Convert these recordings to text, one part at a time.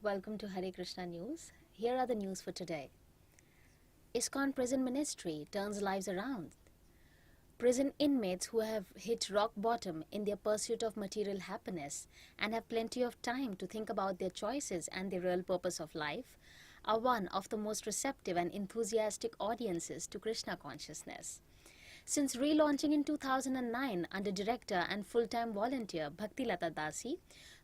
Welcome to Hare Krishna News. Here are the news for today. ISKCON Prison Ministry turns lives around. Prison inmates who have hit rock bottom in their pursuit of material happiness and have plenty of time to think about their choices and the real purpose of life are one of the most receptive and enthusiastic audiences to Krishna consciousness. Since relaunching in 2009 under director and full-time volunteer Bhaktilata Dasi,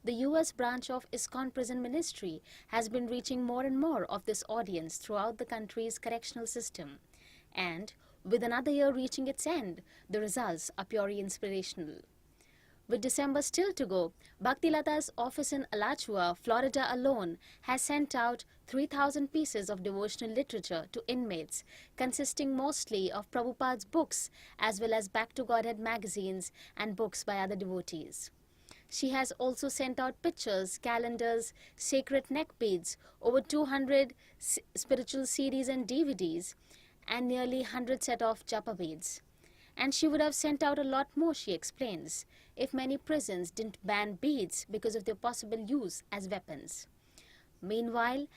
the US branch of ISKCON Prison Ministry has been reaching more and more of this audience throughout the country's correctional system. And with another year reaching its end, the results are purely inspirational. With December still to go, Bhaktilata's office in Alachua, Florida alone has sent out 3,000 pieces of devotional literature to inmates, consisting mostly of Prabhupada's books as well as Back to Godhead magazines and books by other devotees. She has also sent out pictures, calendars, sacred neck beads, over 200 spiritual CDs and DVDs, and nearly 100 set of japa beads. And she would have sent out a lot more, she explains, if many prisons didn't ban beads because of their possible use as weapons. Meanwhile,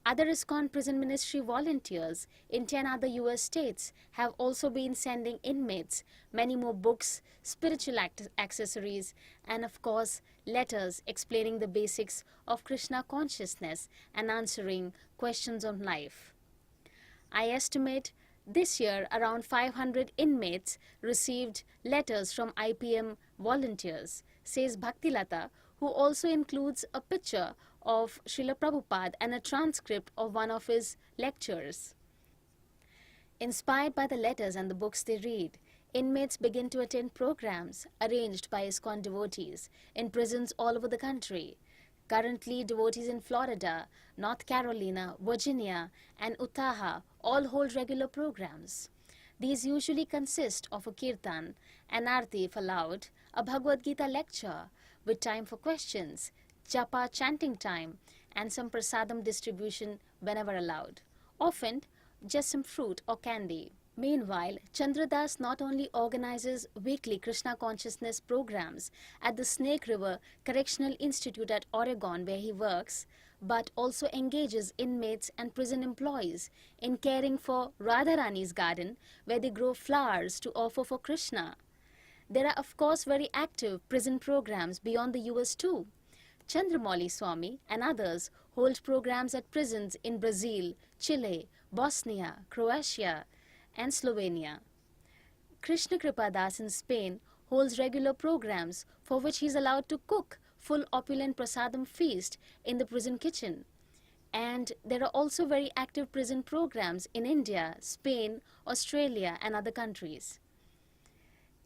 other ISKCON Prison Ministry volunteers in 10 other US states have also been sending inmates many more books, spiritual accessories, and of course, letters explaining the basics of Krishna consciousness and answering questions on life. I estimate this year, around 500 inmates received letters from IPM volunteers, says Bhaktilata, who also includes a picture of Srila Prabhupada and a transcript of one of his lectures. Inspired by the letters and the books they read, inmates begin to attend programs arranged by ISKCON devotees in prisons all over the country. Currently, devotees in Florida, North Carolina, Virginia, and Utah all hold regular programs. These usually consist of a kirtan, an arti if allowed, a Bhagavad Gita lecture with time for questions, japa chanting time, and some prasadam distribution whenever allowed. Often, just some fruit or candy. Meanwhile, Chandradas not only organizes weekly Krishna consciousness programs at the Snake River Correctional Institute at Oregon where he works, but also engages inmates and prison employees in caring for Radharani's garden where they grow flowers to offer for Krishna. There are of course very active prison programs beyond the US too. Chandramauli Swami and others hold programs at prisons in Brazil, Chile, Bosnia, Croatia, and Slovenia. Krishna Kripa Das in Spain holds regular programs for which he is allowed to cook full opulent prasadam feast in the prison kitchen. And there are also very active prison programs in India, Spain, Australia, and other countries.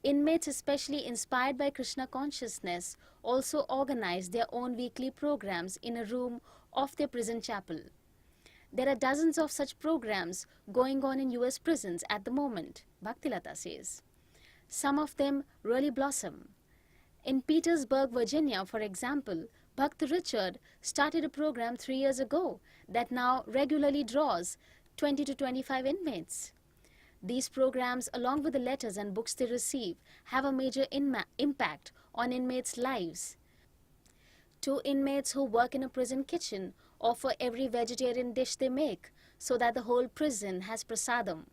Inmates, especially inspired by Krishna consciousness, also organize their own weekly programs in a room of their prison chapel. There are dozens of such programs going on in US prisons at the moment, Bhaktilata says. Some of them really blossom. In Petersburg, Virginia, for example, Bhakt Richard started a program 3 years ago that now regularly draws 20 to 25 inmates. These programs, along with the letters and books they receive, have a major impact on inmates' lives. 2 inmates who work in a prison kitchen offer every vegetarian dish they make so that the whole prison has prasadam.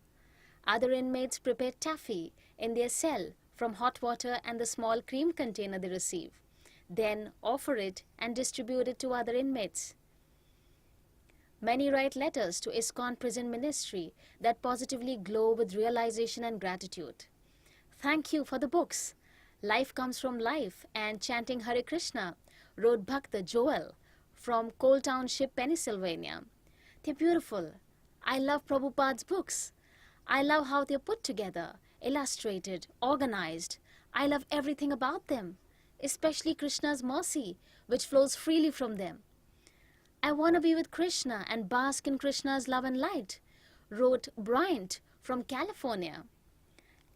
Other inmates prepare taffy in their cell from hot water and the small cream container they receive, then offer it and distribute it to other inmates. Many write letters to ISKCON Prison Ministry that positively glow with realization and gratitude. Thank you for the books. Life Comes from Life and Chanting Hare Krishna, wrote Bhakta Joel from Cole Township, Pennsylvania. They're beautiful. I love Prabhupada's books. I love how they're put together, illustrated, organized. I love everything about them, especially Krishna's mercy, which flows freely from them. I want to be with Krishna and bask in Krishna's love and light, wrote Bryant from California.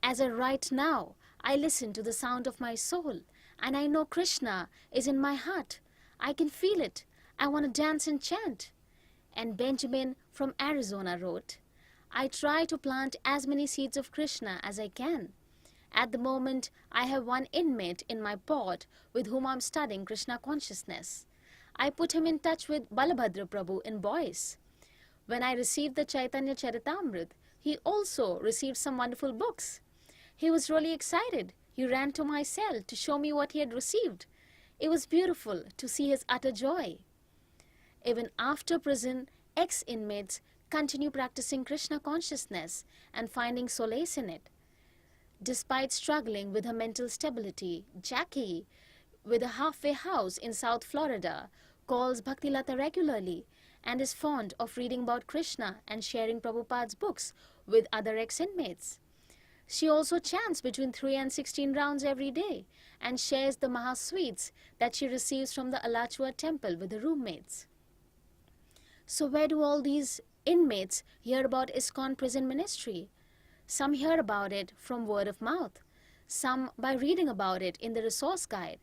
As I write now, I listen to the sound of my soul, and I know Krishna is in my heart. I can feel it. I want to dance and chant. And Benjamin from Arizona wrote, I try to plant as many seeds of Krishna as I can. At the moment, I have 1 inmate in my pod with whom I am studying Krishna consciousness. I put him in touch with Balabhadra Prabhu in Boise. When I received the Chaitanya Charitamrita, he also received some wonderful books. He was really excited. He ran to my cell to show me what he had received. It was beautiful to see his utter joy. Even after prison, ex-inmates continue practicing Krishna consciousness and finding solace in it. Despite struggling with her mental stability, Jackie, with a halfway house in South Florida, calls Bhaktilata regularly and is fond of reading about Krishna and sharing Prabhupada's books with other ex-inmates. She also chants between 3 and 16 rounds every day and shares the Mahasweets that she receives from the Alachua temple with her roommates. So where do all these inmates hear about ISKCON prison ministry? Some hear about it from word of mouth, some by reading about it in the resource guide,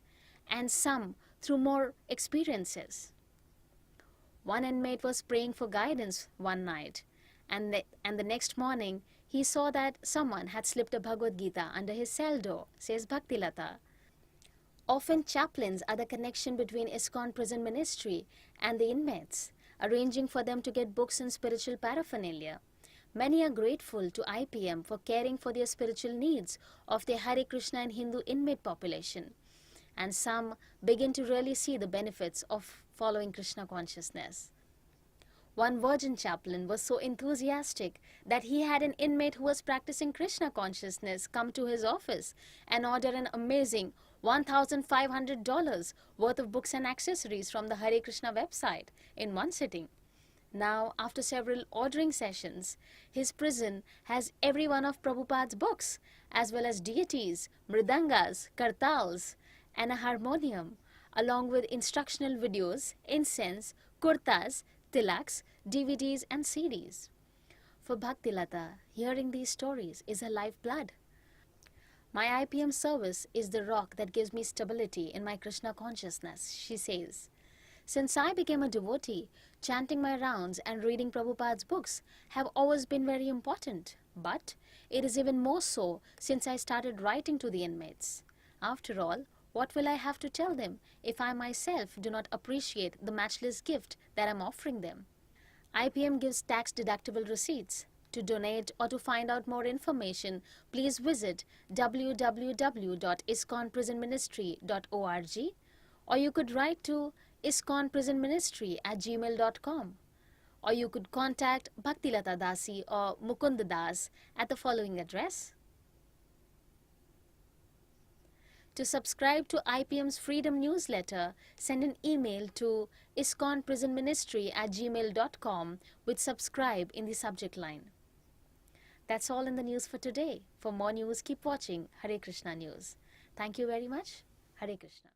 and some through more experiences. One inmate was praying for guidance one night, and the next morning he saw that someone had slipped a Bhagavad Gita under his cell door, says Bhaktilata. Often chaplains are the connection between ISKCON prison ministry and the inmates, arranging for them to get books and spiritual paraphernalia. Many are grateful to IPM for caring for their spiritual needs of their Hare Krishna and Hindu inmate population. And some begin to really see the benefits of following Krishna consciousness. One virgin chaplain was so enthusiastic that he had an inmate who was practicing Krishna consciousness come to his office and order an amazing $1,500 worth of books and accessories from the Hare Krishna website in one sitting. Now, after several ordering sessions, his prison has every one of Prabhupada's books, as well as deities, mridangas, kartals, and a harmonium, along with instructional videos, incense, kurtas, tilaks, DVDs, and CDs. For Bhaktilata, hearing these stories is her lifeblood. My IPM service is the rock that gives me stability in my Krishna consciousness, she says. Since I became a devotee, chanting my rounds and reading Prabhupada's books have always been very important. But it is even more so since I started writing to the inmates. After all, what will I have to tell them if I myself do not appreciate the matchless gift that I am offering them? IPM gives tax-deductible receipts. To donate or to find out more information, please visit www.iskonprisonministry.org, or you could write to iskonprisonministry@gmail.com, or you could contact Bhaktilata Dasi or Mukunda Das at the following address. To subscribe to IPM's Freedom newsletter, send an email to iskonprisonministry@gmail.com with subscribe in the subject line. That's all in the news for today. For more news, keep watching Hare Krishna News. Thank you very much. Hare Krishna.